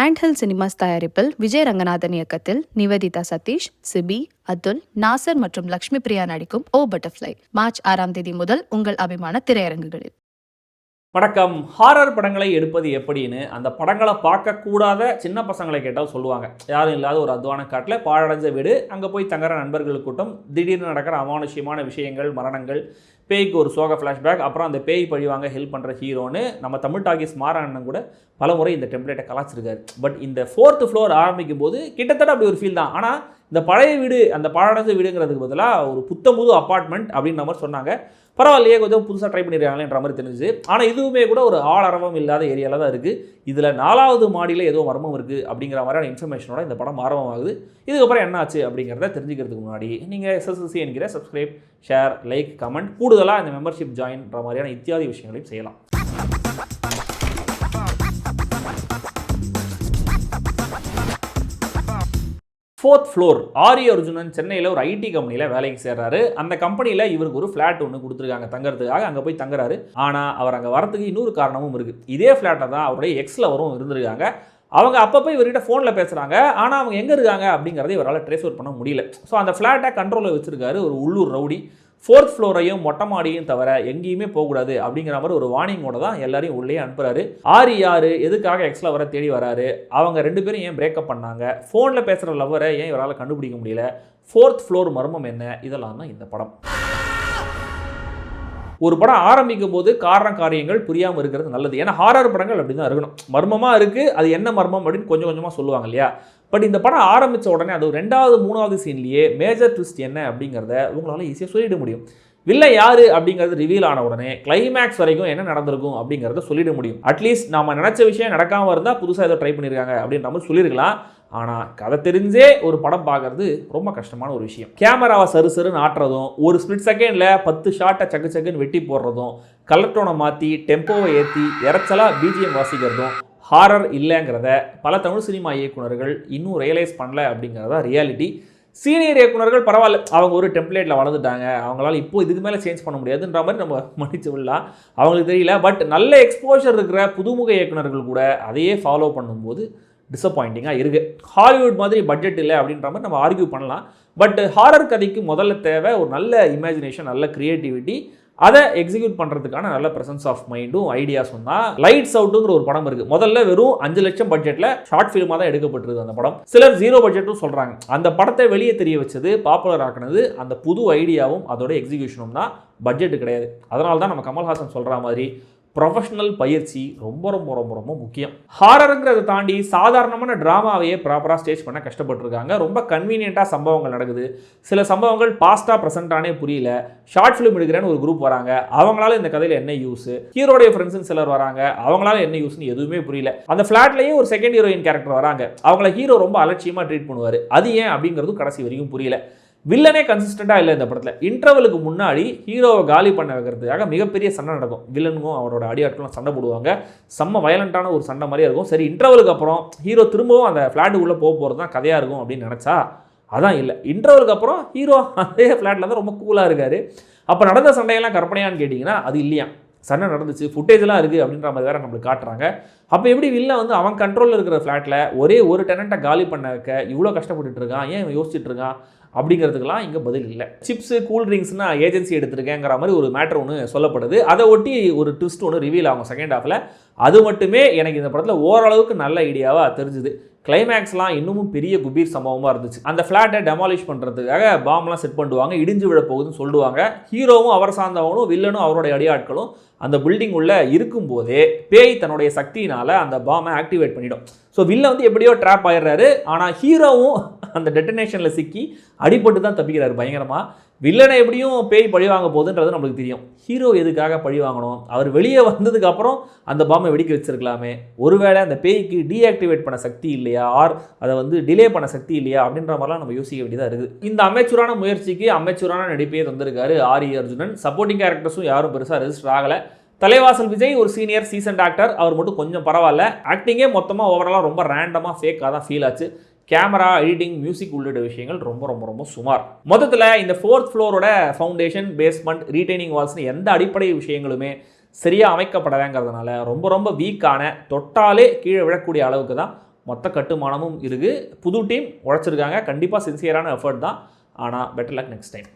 ஆண்ட்ஹில் cinemas தயாரிப்பில் விஜய் ரங்கநாதன் இயக்கத்தில் Nivedita Satish, CP, Atul, Nassar மற்றும் லக்ஷ்மி பிரியா நடிக்கும் ஓ பட்டர்ஃப்ளை மார்ச் 6ஆம் தேதி முதல் உங்கள் அபிமான திரையரங்குகளில். வணக்கம். ஹாரர் படங்களை எடுப்பது எப்படின்னு அந்த படங்களை பார்க்கக்கூடாத சின்ன பசங்களை கேட்டால் சொல்லுவாங்க. யாரும் இல்லாத ஒரு அத்வான காட்டில் பாழடைஞ்ச வீடு, அங்கே போய் தங்குற நண்பர்கள் கூட்டம், திடீர்னு நடக்கிற அமானுஷ்யமான விஷயங்கள், மரணங்கள், பேய்க்கு ஒரு சோக ஃப்ளாஷ்பேக், அப்புறம் அந்த பேய் பழிவாங்க ஹெல்ப் பண்ணுற ஹீரோன்னு நம்ம தமிழ் டாகிஸ் மாறாண்ணன் கூட பல முறை இந்த டெம்ப்ளேட்டை கலாச்சிருக்காரு. பட் இந்த 4th ஃப்ளோர் ஆரம்பிக்கும் போது கிட்டத்தட்ட அப்படி ஒரு ஃபீல் தான். ஆனால் இந்த பழைய வீடு, அந்த பாழடைஞ்ச வீடுங்கிறதுக்கு பதிலாக ஒரு புத்தம்புது அப்பார்ட்மெண்ட் அப்படின்ற மாதிரி சொன்னாங்க. பரவாயில்லையே, கொஞ்சம் புதுசாக ட்ரை பண்ணியிருக்காங்களேன்ற மாதிரி தெரிஞ்சுது. ஆனால் இதுவுமே கூட ஒரு ஆளரவம் இல்லாத ஏரியாவில் தான் இருக்குது. இதில் 4வது மாடியில் ஏதோ மர்மம் இருக்குது அப்படிங்கிற மாதிரியான இன்ஃபர்மேஷனோட இந்த படம் ஆரம்பமாகுது. இதுக்கப்புறம் என்ன ஆச்சு அப்படிங்கிறத தெரிஞ்சுக்கிறதுக்கு முன்னாடி நீங்கள் SSC என்கிற சப்ஸ்கிரைப், ஷேர், லைக், கமெண்ட், கூடுதலாக இந்த மெம்பர்ஷிப் ஜாயின்ற மாதிரியான இத்தியாதி விஷயங்களையும் செய்யலாம். 4th floor. ஆரி அர்ஜுனன் சென்னையில் ஒரு ஐடி கம்பெனியில் வேலைக்கு சேர்றாரு. அந்த கம்பெனியில் இவருக்கு ஒரு ஃப்ளாட் ஒன்று கொடுத்துருக்காங்க தங்குறதுக்காக. அங்கே போய் தங்குறாரு. ஆனால் அவர் அங்கே வரத்துக்கு இன்னொரு காரணமும் இருக்குது. இதே ஃப்ளாட்டை தான் அவருடைய எக்ஸ்லவரும் இருந்திருக்காங்க. அவங்க அப்பப்போ இவர்கிட்ட ஃபோனில் பேசுகிறாங்க. ஆனால் அவங்க எங்கே இருக்காங்க அப்படிங்கிறத இவரால் ட்ரேஸ் அவுட் பண்ண முடியல. ஸோ அந்த ஃப்ளாட்டை கண்ட்ரோலில் வச்சுருக்காரு ஒரு உள்ளூர் ரவுடி. 4th ஃப்ளோரையும் மொட்டை மாடியும் தவிர எங்கேயுமே போகக்கூடாது அப்படிங்கிற மாதிரி ஒரு வார்னிங்கோட தான் எல்லாரையும் உள்ளே அனுப்புறாரு. ஆரி யாரு, எதுக்காக எக்ஸ் லவரை தேடி வராரு, அவங்க 2 பேரும் ஏன் பிரேக்கப் பண்ணாங்க, ஃபோனில் பேசுகிற லவ்வரை ஏன் இவரால் கண்டுபிடிக்க முடியல, 4th ஃப்ளோர் மர்மம் என்ன, இதெல்லாம் தான் இந்த படம். ஒரு படம் ஆரம்பிக்கும் போது காரியங்கள் புரியாமல் இருக்கிறது நல்லது. ஏன்னா ஹாரர் படங்கள் அப்படி தான் இருக்கணும். மர்மமாக இருக்குது, அது என்ன மர்மம் அப்படின்னு கொஞ்சம் கொஞ்சமாக சொல்லுவாங்க இல்லையா. பட் இந்த படம் ஆரம்பித்த உடனே அது 2வது 3வது சீன்லேயே மேஜர் ட்விஸ்ட் என்ன அப்படிங்கிறத உங்களால் ஈஸியாக சொல்லிட முடியும். வில்லை யார் அப்படிங்கிறது ரிவீல் ஆன உடனே கிளைமேக்ஸ் வரைக்கும் என்ன நடந்திருக்கும் அப்படிங்கிறத சொல்லிட முடியும். அட்லீஸ்ட் நம்ம நினச்ச விஷயம் நடக்காமல் இருந்தால் புதுசாக ஏதோ ட்ரை பண்ணியிருக்காங்க அப்படின்ற மாதிரி சொல்லியிருக்கலாம். ஆனால் கதை தெரிஞ்சே ஒரு படம் பார்க்குறது ரொம்ப கஷ்டமான ஒரு விஷயம். கேமராவை சருன்னு ஆட்டுறதும், ஒரு ஸ்பிளிட் செகண்டில் 10 ஷாட்டை சக்குன்னு வெட்டி போடுறதும், கலர் டோனை மாற்றி டெம்போவை ஏற்றி இறைச்சலாக பிஜிஎம் வாசிக்கிறதும் ஹாரர் இல்லைங்கிறத பல தமிழ் சினிமா இயக்குநர்கள் இன்னும் ரியலைஸ் பண்ணல அப்படிங்கிறதா ரியாலிட்டி. சீனியர் இயக்குநர்கள் பரவாயில்ல, அவங்க ஒரு டெம்ப்ளேட்டில் வளர்ந்துட்டாங்க, அவங்களால இப்போ இதுக்கு மேலே சேஞ்ச் பண்ண முடியாதுன்ற மாதிரி நம்ம மன்னிச்சு விடலாம், அவங்களுக்கு தெரியல. பட் நல்ல எக்ஸ்போஷர் இருக்கிற புதுமுக இயக்குநர்கள் கூட அதையே ஃபாலோ பண்ணும்போது டிசப்பாயிண்டிங்காக இருக்குது. ஹாலிவுட் மாதிரி பட்ஜெட் இல்லை அப்படின்ற மாதிரி நம்ம ஆர்கியூ பண்ணலாம். பட் ஹாரர் கதைக்கு முதல்ல தேவை ஒரு நல்ல இமேஜினேஷன், நல்ல க்ரியேட்டிவிட்டி, அதை எக்ஸிக்யூட் பண்ணுறதுக்கான நல்ல ப்ரெசன்ஸ் ஆஃப் மைண்டும் ஐடியாஸும் தான். லைட்ஸ் அவுட்டுங்கிற ஒரு படம் இருக்குது. முதல்ல வெறும் 5 லட்சம் பட்ஜெட்டில் ஷார்ட் ஃபிலிமாக தான் எடுக்கப்பட்டிருக்கு அந்த படம். சிலர் 0 பட்ஜெட்டும் சொல்கிறாங்க. அந்த படத்தை வெளியே தெரிய வச்சது, பாப்புலர் ஆக்குனது அந்த புது ஐடியாவும் அதோட எக்ஸிக்யூஷனும் தான், பட்ஜெட்டு கிடையாது. அதனால தான் நம்ம கமல்ஹாசன் சொல்கிற மாதிரி ப்ரொஃபஷனல் பயிற்சி ரொம்ப ரொம்ப ரொம்ப ரொம்ப முக்கியம். ஹாரருங்கிறத தாண்டி சாதாரணமான ட்ராமாவையே ப்ராப்பராக ஸ்டேஜ் பண்ண கஷ்டப்பட்டுருக்காங்க. ரொம்ப கன்வீனியண்ட்டாக சம்பவங்கள் நடக்குது. சில சம்பவங்கள் பாஸ்ட்டாக ப்ரெசென்ட்டானே புரியல. ஷார்ட் ஃபிலிம் எடுக்கிறேன்னு ஒரு குரூப் வராங்க, அவங்களால இந்த கதையில் என்ன யூஸ், ஹீரோடைய ஃப்ரெண்ட்ஸ்னு சிலர் வராங்க, அவங்களால என்ன யூஸ்னு எதுவுமே புரியல. அந்த ஃப்ளாட்லேயே ஒரு செகண்ட் ஹீரோயின் கேரக்டர் வராங்க, அவங்கள ஹீரோ ரொம்ப அலட்சியமாக ட்ரீட் பண்ணுவார். அது ஏன் அப்படிங்கிறதும் கடைசி வரைக்கும் புரியல. வில்லனே கன்சிஸ்டண்டாக இல்லை இந்த படத்தில். இன்டர்வலுக்கு முன்னாடி ஹீரோவை காலி பண்ண வைக்கிறதுக்காக மிகப்பெரிய சண்டை நடக்கும். வில்லனுக்கும் அவரோட அடியாட்களும் சண்டை போடுவாங்க. செம்ம வயலண்ட்டான ஒரு சண்டை மாதிரியே இருக்கும். சரி, இன்டர்வலுக்கு அப்புறம் ஹீரோ திரும்பவும் அந்த ஃப்ளாட்டுக்குள்ளே போகிறது தான் கதையாக இருக்கும் அப்படின்னு நினச்சா அதான் இல்லை. இன்டர்வலுக்கு அப்புறம் ஹீரோ அதே ஃப்ளாட்டில் தான் ரொம்ப கூலாக இருக்கார். அப்போ நடந்த சண்டையெல்லாம் கற்பனையான்னு கேட்டிங்கன்னா அது இல்லையா. சண்டை நடந்துச்சு, ஃபுட்டேஜெலாம் இருக்குது அப்படின்ற மாதிரி வேறு நம்மளுக்கு காட்டுறாங்க. அப்போ எப்படி வில்ல வந்து அவன் கண்ட்ரோலில் இருக்கிற ஃப்ளாட்டில் ஒரே ஒரு டெனண்ட்டை காலி பண்ண வைக்க இவ்வளோ கஷ்டப்பட்டுட்டு இருக்கான், ஏன் இவன் யோசிச்சுட்டு இருக்கான் அப்படிங்கிறதுக்கெல்லாம் இங்கே பதில் இல்லை. சிப்ஸு, கூல்ட்ரிங்க்ஸ்னா ஏஜென்சி எடுத்திருக்கேங்கிற மாதிரி ஒரு மேட்ரு ஒன்று சொல்லப்படுது. அதை ஒட்டி ஒரு ட்விஸ்ட் ஒன்று ரிவீல் ஆகும் செகண்ட் ஹாஃபில். அது மட்டுமே எனக்கு இந்த படத்தில் ஓரளவுக்கு நல்ல ஐடியாவாக தெரிஞ்சுது. கிளைமேக்ஸ்லாம் இன்னமும் பெரிய குபீர் சம்பவமாக இருந்துச்சு. அந்த ஃப்ளாட்டை டெமாலிஷ் பண்ணுறதுக்காக பாம்லாம் செட் பண்ணுவாங்க, இடிஞ்சு விழ போகுதுன்னு சொல்லுவாங்க. ஹீரோவும் அவர் சார்ந்தவனும் வில்லனும் அவருடைய அடியாட்களும் அந்த பில்டிங் உள்ள இருக்கும்போதே பேய் தன்னுடைய சக்தியினால் அந்த பாமை ஆக்டிவேட் பண்ணிடும். ஸோ வில்ல வந்து எப்படியோ ட்ராப் ஆயிடுறாரு. ஆனால் ஹீரோவும் அந்த டெட்டனேஷனில் சிக்கி அடிபட்டு தான் தப்பிக்கிறாரு பயங்கரமாக. வில்லனை எப்படியும் பேய் பழி வாங்க போகுதுன்றது நம்மளுக்கு தெரியும். ஹீரோ எதுக்காக பழி வாங்கணும்? அவர் வெளியே வந்ததுக்கப்புறம் அந்த பாம்பை வெடிக்க வச்சிருக்கலாமே. ஒருவேளை அந்த பேய்க்கு டீஆக்டிவேட் பண்ண சக்தி இல்லையா, ஆர் அதை வந்து டிலே பண்ண சக்தி இல்லையா அப்படின்ற மாதிரிலாம் நம்ம யோசிக்க வேண்டியதாக இருக்குது. இந்த அமைச்சூரான முயற்சிக்கு அமைச்சூரான நடிப்பையே தந்திருக்காரு ஆரி அர்ஜுனன். சப்போர்ட்டிங் கேரக்டர்ஸும் யாரும் பெருசாக ரெஜிஸ்டர் ஆகலை. தலைவாசல் விஜய் ஒரு சீனியர் சீசன்ட் ஆக்டர், அவர் மட்டும் கொஞ்சம் பரவாயில்ல. ஆக்டிங்கே மொத்தமாக ஓவராலாக ரொம்ப ரேண்டமாக ஃபேக்காக தான் ஃபீல் ஆச்சு. கேமரா, எடிட்டிங், மியூசிக் உள்ளிட்ட விஷயங்கள் ரொம்ப ரொம்ப ரொம்ப சுமார். மொத்தத்தில் இந்த 4th ஃப்ளோரோட ஃபவுண்டேஷன், பேஸ்மெண்ட், ரீட்டைனிங் வால்ஸ்னு எந்த அடிப்படை விஷயங்களுமே சரியாக அமைக்கப்படலைங்கிறதுனால ரொம்ப ரொம்ப வீக்கான, தொட்டாலே கீழே விழக்கூடிய அளவுக்கு தான் மொத்த கட்டுமானமும் இருக்குது. புது டீம் உழைச்சிருக்காங்க, கண்டிப்பாக சின்சியரான எஃபர்ட் தான். ஆனால் பெட்டர் லக் நெக்ஸ்ட் டைம்.